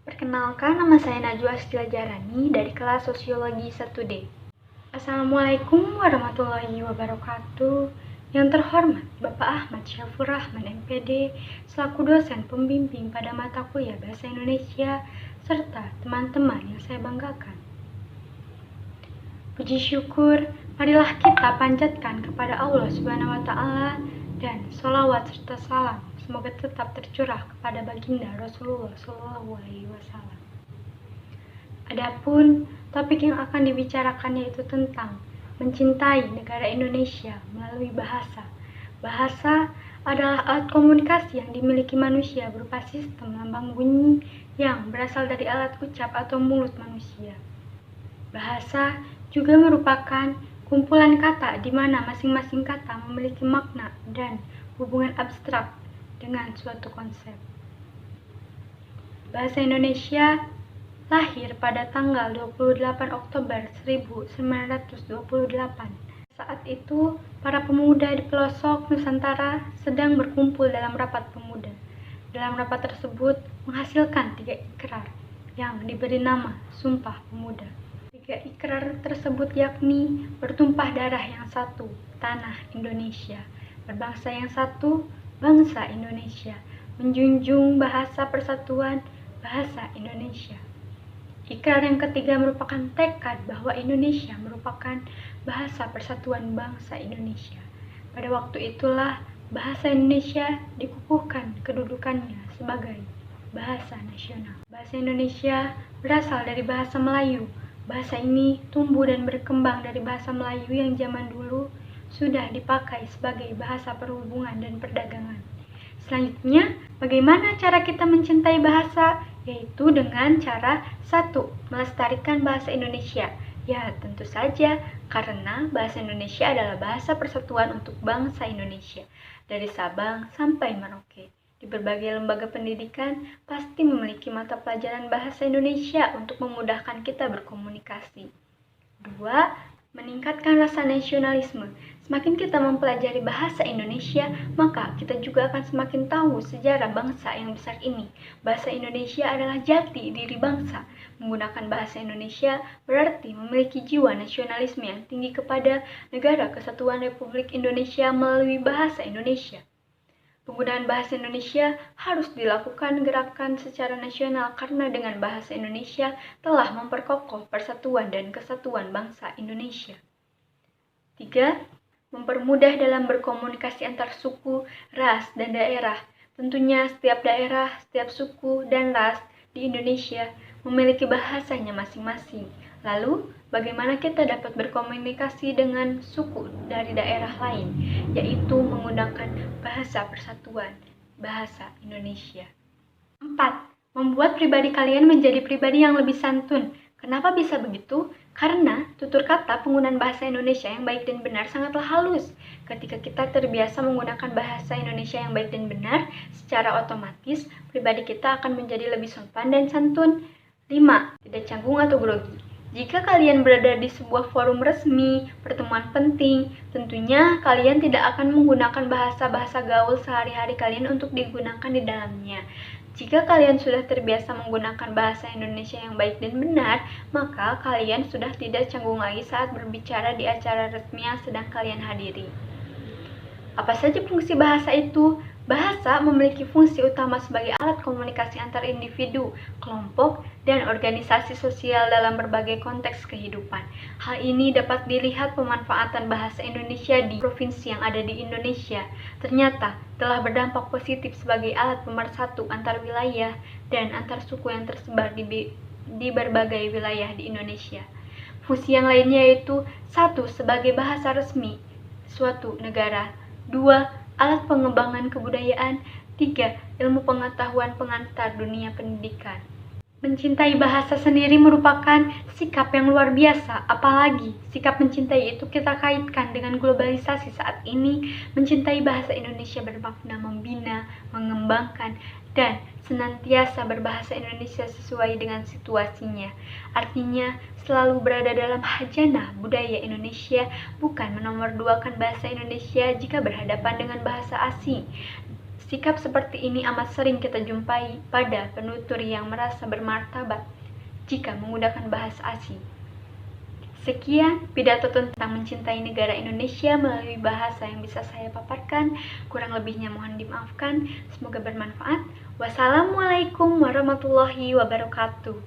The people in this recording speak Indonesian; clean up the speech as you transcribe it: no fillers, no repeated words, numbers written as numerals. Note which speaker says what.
Speaker 1: Perkenalkan, nama saya Najwa Astila Jarani dari kelas Sosiologi 1D. Assalamualaikum warahmatullahi wabarakatuh. Yang terhormat Bapak Ahmad Syafur Rahman MPD selaku dosen pembimbing pada mata kuliah Bahasa Indonesia serta teman-teman yang saya banggakan. Puji syukur, marilah kita panjatkan kepada Allah Subhanahu wa Ta'ala dan sholawat serta salam semoga tetap tercurah kepada baginda Rasulullah SAW. Adapun topik yang akan dibicarakan yaitu tentang mencintai negara Indonesia melalui bahasa. Bahasa adalah alat komunikasi yang dimiliki manusia berupa sistem lambang bunyi yang berasal dari alat ucap atau mulut manusia. Bahasa juga merupakan kumpulan kata di mana masing-masing kata memiliki makna dan hubungan abstrak dengan suatu konsep. Bahasa Indonesia lahir pada tanggal 28 Oktober 1928. Saat itu, para pemuda di pelosok Nusantara sedang berkumpul dalam rapat pemuda. Dalam rapat tersebut menghasilkan 3 ikrar yang diberi nama Sumpah Pemuda. 3 ikrar tersebut yakni bertumpah darah yang satu, tanah Indonesia, berbangsa yang satu, bangsa Indonesia, menjunjung bahasa persatuan, bahasa Indonesia. Ikrar yang ketiga merupakan tekad bahwa Indonesia merupakan bahasa persatuan bangsa Indonesia. Pada waktu itulah bahasa Indonesia dikukuhkan kedudukannya sebagai bahasa nasional. Bahasa Indonesia berasal dari bahasa Melayu. Bahasa ini tumbuh dan berkembang dari bahasa Melayu yang zaman dulu sudah dipakai sebagai bahasa perhubungan dan perdagangan. Selanjutnya, bagaimana cara kita mencintai bahasa? Yaitu dengan cara 1. Melestarikan bahasa Indonesia. Ya, tentu saja, karena bahasa Indonesia adalah bahasa persatuan untuk bangsa Indonesia. Dari Sabang sampai Merauke. Di berbagai lembaga pendidikan, pasti memiliki mata pelajaran bahasa Indonesia untuk memudahkan kita berkomunikasi. 2. Meningkatkan rasa nasionalisme. Semakin kita mempelajari bahasa Indonesia, maka kita juga akan semakin tahu sejarah bangsa yang besar ini. Bahasa Indonesia adalah jati diri bangsa. Menggunakan bahasa Indonesia berarti memiliki jiwa nasionalisme yang tinggi kepada Negara Kesatuan Republik Indonesia melalui bahasa Indonesia. Penggunaan bahasa Indonesia harus dilakukan gerakan secara nasional karena dengan bahasa Indonesia telah memperkokoh persatuan dan kesatuan bangsa Indonesia. 3. Mempermudah dalam berkomunikasi antar suku, ras, dan daerah. Tentunya setiap daerah, setiap suku, dan ras di Indonesia memiliki bahasanya masing-masing. Lalu, bagaimana kita dapat berkomunikasi dengan suku dari daerah lain, yaitu menggunakan bahasa persatuan, bahasa Indonesia. 4. Membuat pribadi kalian menjadi pribadi yang lebih santun. Kenapa bisa begitu? Karena tutur kata penggunaan bahasa Indonesia yang baik dan benar sangatlah halus. Ketika kita terbiasa menggunakan bahasa Indonesia yang baik dan benar, secara otomatis pribadi kita akan menjadi lebih sopan dan santun. 5. Tidak canggung atau grogi. Jika kalian berada di sebuah forum resmi, pertemuan penting, tentunya kalian tidak akan menggunakan bahasa-bahasa gaul sehari-hari kalian untuk digunakan di dalamnya. Jika kalian sudah terbiasa menggunakan bahasa Indonesia yang baik dan benar, maka kalian sudah tidak canggung lagi saat berbicara di acara resmi yang sedang kalian hadiri. Apa saja fungsi bahasa itu? Bahasa memiliki fungsi utama sebagai alat komunikasi antar individu, kelompok, dan organisasi sosial dalam berbagai konteks kehidupan. Hal ini dapat dilihat pemanfaatan bahasa Indonesia di provinsi yang ada di Indonesia. Ternyata telah berdampak positif sebagai alat pemersatu antar wilayah dan antar suku yang tersebar di berbagai wilayah di Indonesia. Fungsi yang lainnya yaitu 1. Sebagai bahasa resmi suatu negara. 2. Alat pengembangan kebudayaan. 3. Ilmu pengetahuan pengantar dunia pendidikan. Mencintai bahasa sendiri merupakan sikap yang luar biasa, apalagi sikap mencintai itu kita kaitkan dengan globalisasi saat ini. Mencintai bahasa Indonesia bermakna membina, mengembangkan, dan senantiasa berbahasa Indonesia sesuai dengan situasinya. Artinya, selalu berada dalam hajana budaya Indonesia, bukan menomorduakan bahasa Indonesia jika berhadapan dengan bahasa asing. Sikap seperti ini amat sering kita jumpai pada penutur yang merasa bermartabat jika menggunakan bahasa asing. Sekian pidato tentang mencintai negara Indonesia melalui bahasa yang bisa saya paparkan. Kurang lebihnya mohon dimaafkan. Semoga bermanfaat. Wassalamualaikum warahmatullahi wabarakatuh.